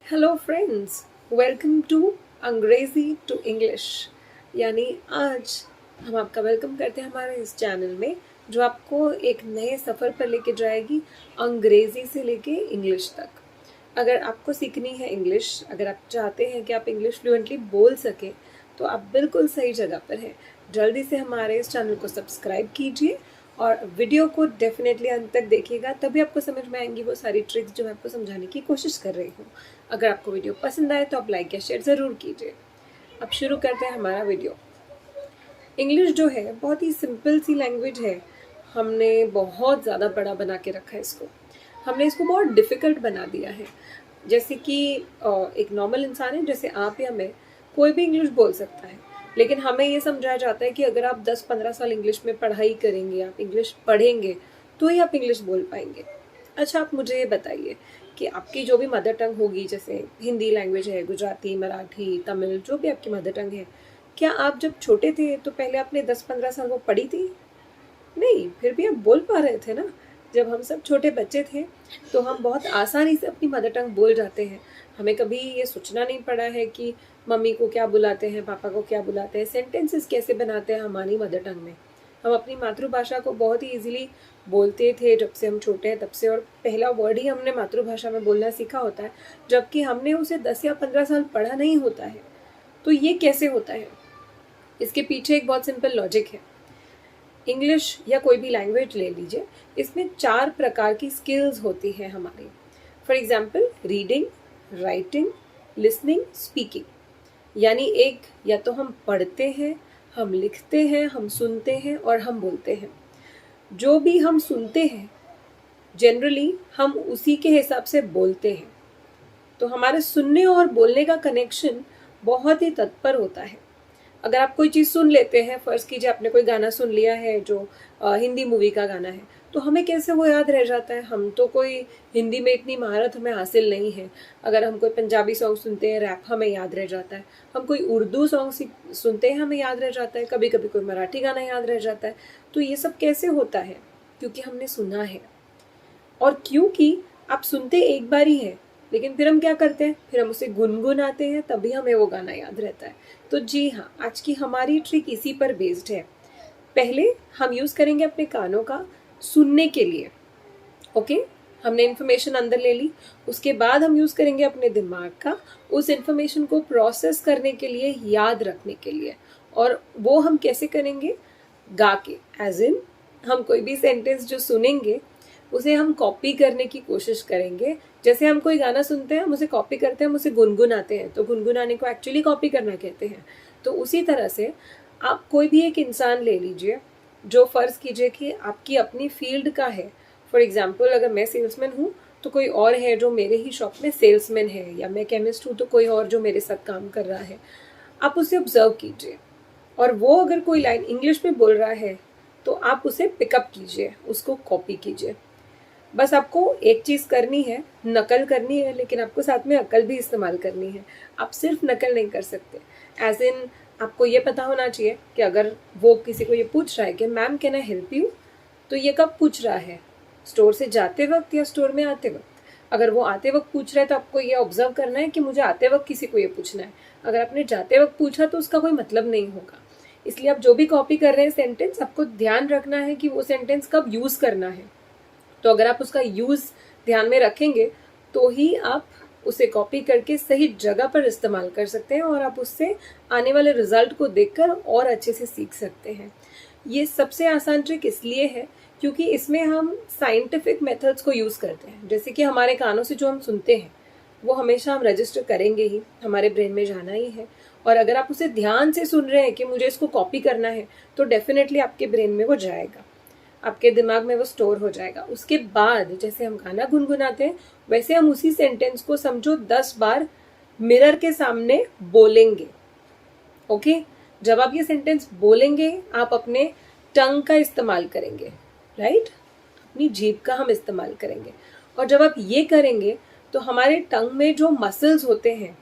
Hello friends, welcome to अंग्रेज़ी to English. यानी आज हम आपका वेलकम करते हैं हमारे इस चैनल में, जो आपको एक नए सफ़र पर लेके जाएगी अंग्रेज़ी से लेके इंग्लिश तक। अगर आपको सीखनी है इंग्लिश, अगर आप चाहते हैं कि आप इंग्लिश फ्लुएंटली बोल सकें, तो आप बिल्कुल सही जगह पर हैं। जल्दी से हमारे इस चैनल को सब्सक्राइब कीजिए और वीडियो को डेफिनेटली अंत तक देखिएगा, तभी आपको समझ में आएंगी वो सारी ट्रिक्स जो मैं आपको समझाने की कोशिश कर रही हूँ। अगर आपको वीडियो पसंद आए तो आप लाइक या शेयर ज़रूर कीजिए। अब शुरू करते हैं हमारा वीडियो। इंग्लिश जो है बहुत ही सिंपल सी लैंग्वेज है। हमने बहुत ज़्यादा बड़ा बना के रखा है इसको। हमने इसको बहुत डिफ़िकल्ट बना दिया है। जैसे कि एक नॉर्मल इंसान है, जैसे आप या मैं, कोई भी इंग्लिश बोल सकता है। लेकिन हमें ये समझाया जाता है कि अगर आप 10-15 साल इंग्लिश में पढ़ाई करेंगे, आप इंग्लिश पढ़ेंगे, तो ही आप इंग्लिश बोल पाएंगे। अच्छा, आप मुझे ये बताइए कि आपकी जो भी मदर टंग होगी, जैसे हिंदी लैंग्वेज है, गुजराती, मराठी, तमिल, जो भी आपकी मदर टंग है, क्या आप जब छोटे थे तो पहले आपने 10-15 साल वो पढ़ी थी? नहीं, फिर भी आप बोल पा रहे थे ना। जब हम सब छोटे बच्चे थे तो हम बहुत आसानी से अपनी मदर टंग बोल जाते हैं। हमें कभी ये सोचना नहीं पड़ा है कि मम्मी को क्या बुलाते हैं, पापा को क्या बुलाते हैं, सेंटेंसेस कैसे बनाते हैं हमारी मदर टंग में। हम अपनी मातृभाषा को बहुत ही ईज़िली बोलते थे जब से हम छोटे हैं तब से, और पहला वर्ड ही हमने मातृभाषा में बोलना सीखा होता है, जबकि हमने उसे 10 या 15 साल पढ़ा नहीं होता है। तो ये कैसे होता है? इसके पीछे एक बहुत सिंपल लॉजिक है। इंग्लिश या कोई भी लैंग्वेज ले लीजिए, इसमें 4 प्रकार की स्किल्स होती हैं हमारी। For example, reading, writing, listening, speaking. यानी एक या तो हम पढ़ते हैं, हम लिखते हैं, हम सुनते हैं और हम बोलते हैं। जो भी हम सुनते हैं जनरली हम उसी के हिसाब से बोलते हैं। तो हमारे सुनने और बोलने का कनेक्शन बहुत ही तत्पर होता है। अगर आप कोई चीज़ सुन लेते हैं, फ़र्ज़ कीजिए आपने कोई गाना सुन लिया है जो हिंदी मूवी का गाना है, तो हमें कैसे वो याद रह जाता है? हम तो कोई हिंदी में इतनी महारत हमें हासिल नहीं है। अगर हम कोई पंजाबी सॉन्ग सुनते हैं, रैप, हमें याद रह जाता है। हम कोई उर्दू सॉन्ग सुनते हैं, हमें याद रह जाता है। कभी कभी कोई मराठी गाना याद रह जाता है। तो ये सब कैसे होता है? क्योंकि हमने सुना है। और क्योंकि आप सुनते एक बार ही है, लेकिन फिर हम क्या करते हैं, फिर हम उसे गुनगुनाते हैं, तभी हमें वो गाना याद रहता है। तो जी हाँ, आज की हमारी ट्रिक इसी पर बेस्ड है। पहले हम यूज़ करेंगे अपने कानों का सुनने के लिए। ओके, हमने इन्फॉर्मेशन अंदर ले ली। उसके बाद हम यूज़ करेंगे अपने दिमाग का उस इन्फॉर्मेशन को प्रोसेस करने के लिए, याद रखने के लिए। और वो हम कैसे करेंगे? गा के। एज इन, हम कोई भी सेंटेंस जो सुनेंगे उसे हम कॉपी करने की कोशिश करेंगे। जैसे हम कोई गाना सुनते हैं, हम उसे कॉपी करते हैं, हम उसे गुनगुनाते हैं, तो गुनगुनाने को एक्चुअली कॉपी करना कहते हैं। तो उसी तरह से आप कोई भी एक इंसान ले लीजिए जो फ़र्ज़ कीजिए कि आपकी अपनी फील्ड का है। फॉर एग्ज़ाम्पल, अगर मैं सेल्समैन हूँ तो कोई और है जो मेरे ही शॉप में सेल्समैन है, या मैं केमिस्ट हूँ तो कोई और जो मेरे साथ काम कर रहा है। आप उसे ऑब्ज़र्व कीजिए, और वो अगर कोई लाइन इंग्लिश में बोल रहा है तो आप उसे पिकअप कीजिए, उसको कॉपी कीजिए। बस आपको एक चीज़ करनी है, नकल करनी है, लेकिन आपको साथ में अकल भी इस्तेमाल करनी है। आप सिर्फ नकल नहीं कर सकते। एज इन, आपको ये पता होना चाहिए कि अगर वो किसी को ये पूछ रहा है कि ma'am can I help you, तो ये कब पूछ रहा है? स्टोर से जाते वक्त या स्टोर में आते वक्त? अगर वो आते वक्त पूछ रहा है तो आपको ये ऑब्जर्व करना है कि मुझे आते वक्त किसी को ये पूछना है। अगर आपने जाते वक्त पूछा तो उसका कोई मतलब नहीं होगा। इसलिए आप जो भी कॉपी कर रहे हैं सेंटेंस, आपको ध्यान रखना है कि वो सेंटेंस कब यूज़ करना है। तो अगर आप उसका यूज़ ध्यान में रखेंगे तो ही आप उसे कॉपी करके सही जगह पर इस्तेमाल कर सकते हैं, और आप उससे आने वाले रिजल्ट को देखकर और अच्छे से सीख सकते हैं। ये सबसे आसान ट्रिक इसलिए है क्योंकि इसमें हम साइंटिफिक मेथड्स को यूज़ करते हैं। जैसे कि हमारे कानों से जो हम सुनते हैं वो हमेशा हम रजिस्टर करेंगे ही, हमारे ब्रेन में जाना ही है। और अगर आप उसे ध्यान से सुन रहे हैं कि मुझे इसको कॉपी करना है, तो डेफिनेटली आपके ब्रेन में वो जाएगा, आपके दिमाग में वो स्टोर हो जाएगा। उसके बाद जैसे हम गाना गुनगुनाते हैं, वैसे हम उसी सेंटेंस को समझो 10 बार मिरर के सामने बोलेंगे। ओके, जब आप ये सेंटेंस बोलेंगे, आप अपने टंग का इस्तेमाल करेंगे, राइट? अपनी जीभ का हम इस्तेमाल करेंगे। और जब आप ये करेंगे तो हमारे टंग में जो मसल्स होते हैं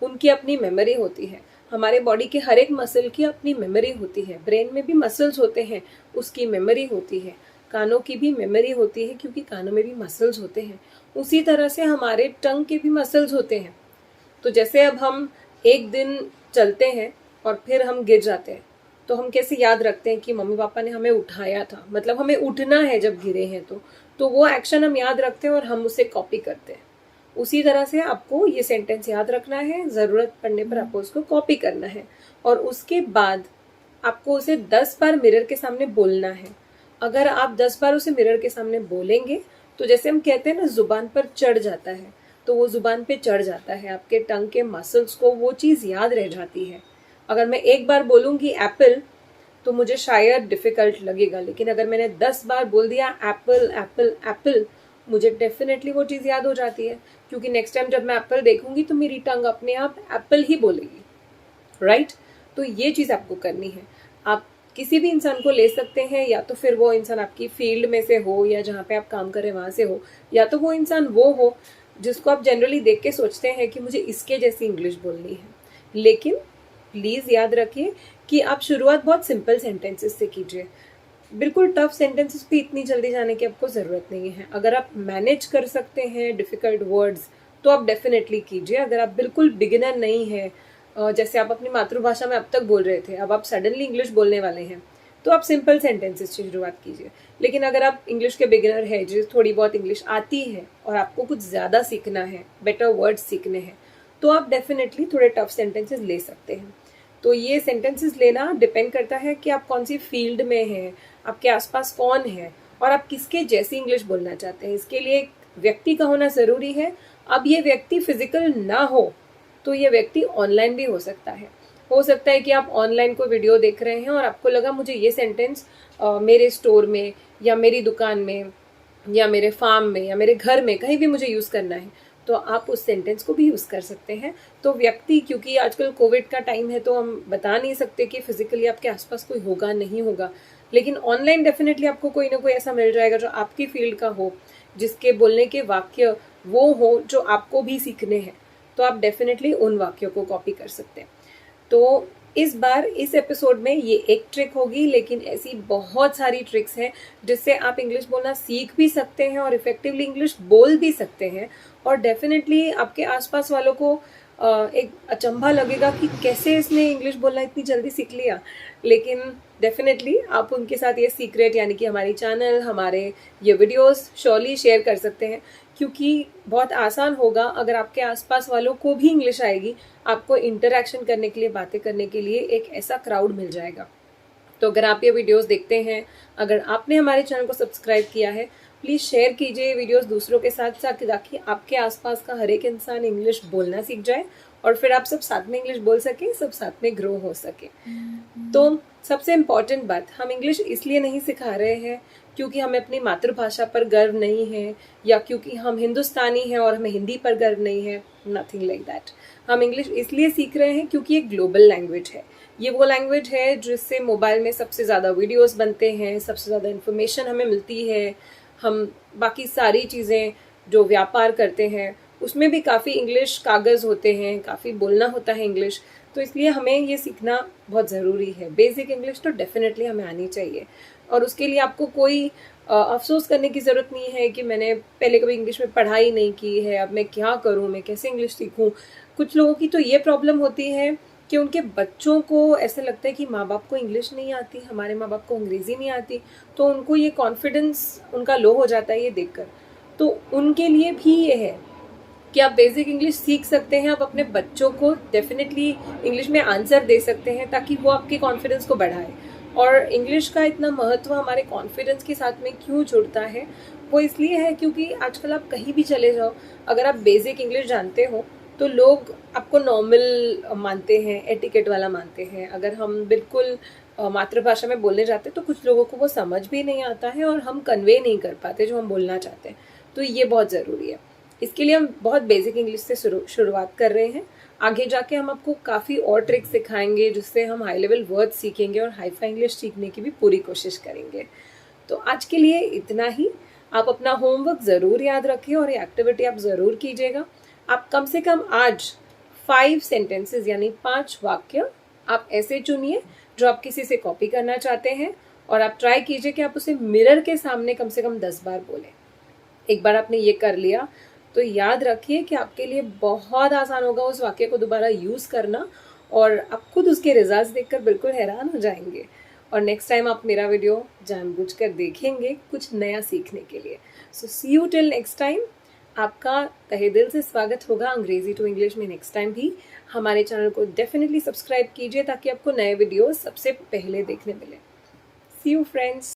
उनकी अपनी मेमोरी होती है। हमारे बॉडी के हर एक मसल की अपनी मेमोरी होती है। ब्रेन में भी मसल्स होते हैं, उसकी मेमोरी होती है। कानों की भी मेमोरी होती है क्योंकि कानों में भी मसल्स होते हैं। उसी तरह से हमारे टंग के भी मसल्स होते हैं। तो जैसे अब हम एक दिन चलते हैं और फिर हम गिर जाते हैं, तो हम कैसे याद रखते हैं कि मम्मी पापा ने हमें उठाया था, मतलब हमें उठना है जब गिरे हैं तो वो एक्शन हम याद रखते हैं और हम उसे कॉपी करते हैं। उसी तरह से आपको ये सेंटेंस याद रखना है, ज़रूरत पड़ने पर आपको उसको कॉपी करना है और उसके बाद आपको उसे 10 बार मिरर के सामने बोलना है। अगर आप 10 बार उसे मिरर के सामने बोलेंगे तो जैसे हम कहते हैं ना, जुबान पर चढ़ जाता है, तो वो जुबान पे चढ़ जाता है, आपके टंग के मसल्स को वो चीज़ याद रह जाती है। अगर मैं एक बार बोलूँगी एप्पल तो मुझे शायद डिफ़िकल्ट लगेगा, लेकिन अगर मैंने 10 बार बोल दिया एप्पल एप्पल एप्पल, मुझे डेफिनेटली वो चीज़ याद हो जाती है, क्योंकि नेक्स्ट टाइम जब मैं एप्पल देखूंगी तो मेरी टंग अपने आप एप्पल ही बोलेगी, राइट? तो ये चीज़ आपको करनी है। आप किसी भी इंसान को ले सकते हैं, या तो फिर वो इंसान आपकी फील्ड में से हो या जहाँ पे आप काम कर रहे हैं वहाँ से हो, या तो वो इंसान वो हो जिसको आप जनरली देख के सोचते हैं कि मुझे इसके जैसी इंग्लिश बोलनी है। लेकिन प्लीज़ याद रखिए कि आप शुरुआत बहुत सिंपल सेंटेंसेस से कीजिए। बिल्कुल टफ सेंटेंसेस पे इतनी जल्दी जाने की आपको ज़रूरत नहीं है। अगर आप मैनेज कर सकते हैं डिफ़िकल्ट वर्ड्स तो आप डेफिनेटली कीजिए। अगर आप बिल्कुल बिगिनर नहीं है, जैसे आप अपनी मातृभाषा में अब तक बोल रहे थे, अब आप सडनली इंग्लिश बोलने वाले हैं, तो आप सिंपल सेंटेंसेस से शुरुआत कीजिए। लेकिन अगर आप इंग्लिश के बिगिनर हैं, जिसे थोड़ी बहुत इंग्लिश आती है और आपको कुछ ज़्यादा सीखना है, बेटर वर्ड्स सीखने हैं, तो आप डेफिनेटली थोड़े टफ सेंटेंसेस ले सकते हैं। तो ये सेंटेंसेस लेना डिपेंड करता है कि आप कौन सी फील्ड में हैं, आपके आसपास कौन है और आप किसके जैसी इंग्लिश बोलना चाहते हैं। इसके लिए एक व्यक्ति का होना ज़रूरी है। अब ये व्यक्ति फिजिकल ना हो तो ये व्यक्ति ऑनलाइन भी हो सकता है। हो सकता है कि आप ऑनलाइन कोई वीडियो देख रहे हैं और आपको लगा मुझे ये सेंटेंस मेरे स्टोर में या मेरी दुकान में या मेरे फार्म में या मेरे घर में कहीं भी मुझे यूज़ करना है, तो आप उस सेंटेंस को भी यूज़ कर सकते हैं। तो व्यक्ति, क्योंकि आजकल कोविड का टाइम है तो हम बता नहीं सकते कि फिजिकली आपके आसपास कोई होगा नहीं होगा, लेकिन ऑनलाइन डेफिनेटली आपको कोई ना कोई ऐसा मिल जाएगा जो आपकी फील्ड का हो, जिसके बोलने के वाक्य वो हो जो आपको भी सीखने हैं, तो आप डेफिनेटली उन वाक्यों को कॉपी कर सकते हैं। तो इस बार इस एपिसोड में ये एक ट्रिक होगी, लेकिन ऐसी बहुत सारी ट्रिक्स हैं जिससे आप इंग्लिश बोलना सीख भी सकते हैं और इफेक्टिवली इंग्लिश बोल भी सकते हैं। और डेफिनेटली आपके आसपास वालों को एक अचंभा लगेगा कि कैसे इसने इंग्लिश बोलना इतनी जल्दी सीख लिया, लेकिन डेफिनेटली आप उनके साथ ये सीक्रेट यानी कि हमारी चैनल, हमारे ये वीडियोस श्योरली शेयर कर सकते हैं, क्योंकि बहुत आसान होगा अगर आपके आसपास वालों को भी इंग्लिश आएगी। आपको इंटरेक्शन करने के लिए, बातें करने के लिए एक ऐसा क्राउड मिल जाएगा। तो अगर आप ये वीडियोस देखते हैं, अगर आपने हमारे चैनल को सब्सक्राइब किया है, प्लीज़ शेयर कीजिए वीडियोस दूसरों के साथ ताकि आपके आसपास का हर एक इंसान इंग्लिश बोलना सीख जाए और फिर आप सब साथ में इंग्लिश बोल सकें, सब साथ में ग्रो हो सके। तो सबसे इम्पॉर्टेंट बात, हम इंग्लिश इसलिए नहीं सिखा रहे हैं क्योंकि हमें अपनी मातृभाषा पर गर्व नहीं है या क्योंकि हम हिंदुस्तानी हैं और हमें हिंदी पर गर्व नहीं है, नथिंग लाइक दैट। हम इंग्लिश इसलिए सीख रहे हैं क्योंकि ये ग्लोबल लैंग्वेज है। ये वो लैंग्वेज है जिससे मोबाइल में सबसे ज़्यादा वीडियोस बनते हैं, सबसे ज़्यादा इन्फॉर्मेशन हमें मिलती है। हम बाकी सारी चीज़ें जो व्यापार करते हैं उसमें भी काफ़ी इंग्लिश कागज़ होते हैं, काफ़ी बोलना होता है इंग्लिश। तो इसलिए हमें ये सीखना बहुत ज़रूरी है। बेसिक इंग्लिश तो डेफिनेटली हमें आनी चाहिए और उसके लिए आपको कोई अफसोस करने की ज़रूरत नहीं है कि मैंने पहले कभी इंग्लिश में पढ़ाई नहीं की है, अब मैं क्या करूँ, मैं कैसे इंग्लिश सीखूँ। कुछ लोगों की तो ये प्रॉब्लम होती है कि उनके बच्चों को ऐसे लगता है कि माँ बाप को इंग्लिश नहीं आती, हमारे माँ बाप को अंग्रेज़ी नहीं आती, तो उनको ये कॉन्फिडेंस उनका लो हो जाता है ये देखकर। तो उनके लिए भी ये है कि आप बेसिक इंग्लिश सीख सकते हैं। आप अपने बच्चों को डेफिनेटली इंग्लिश में आंसर दे सकते हैं ताकि वो आपके कॉन्फिडेंस को बढ़ाए। और इंग्लिश का इतना महत्व हमारे कॉन्फिडेंस के साथ में क्यों जुड़ता है, वो इसलिए है क्योंकि आजकल आप कहीं भी चले जाओ, अगर आप बेसिक इंग्लिश जानते हो तो लोग आपको नॉर्मल मानते हैं, एटिकेट वाला मानते हैं। अगर हम बिल्कुल मातृभाषा में बोलने जाते तो कुछ लोगों को वो समझ भी नहीं आता है और हम कन्वे नहीं कर पाते जो हम बोलना चाहते हैं। तो ये बहुत ज़रूरी है। इसके लिए हम बहुत बेसिक इंग्लिश से शुरुआत कर रहे हैं। आगे जाके हम आपको काफ़ी और ट्रिक्स सिखाएंगे जिससे हम हाई लेवल वर्ड सीखेंगे और हाई फाई इंग्लिश सीखने की भी पूरी कोशिश करेंगे। तो आज के लिए इतना ही। आप अपना होमवर्क ज़रूर याद रखिए और ये एक्टिविटी आप ज़रूर कीजिएगा। आप कम से कम आज 5 सेंटेंसेस यानी 5 वाक्य आप ऐसे चुनिए जो आप किसी से कॉपी करना चाहते हैं और आप ट्राई कीजिए कि आप उसे मिरर के सामने कम से कम 10 बार बोलें। एक बार आपने ये कर लिया तो याद रखिए कि आपके लिए बहुत आसान होगा उस वाक्य को दोबारा यूज़ करना, और आप खुद उसके रिजल्ट्स देखकर बिल्कुल हैरान हो जाएंगे। और नेक्स्ट टाइम आप मेरा वीडियो जानबूझकर देखेंगे कुछ नया सीखने के लिए। सो सी यू टिल नेक्स्ट टाइम। आपका तहे दिल से स्वागत होगा अंग्रेजी टू इंग्लिश में नेक्स्ट टाइम भी। हमारे चैनल को डेफिनेटली सब्सक्राइब कीजिए ताकि आपको नए वीडियोस सबसे पहले देखने मिले। सी यू फ्रेंड्स।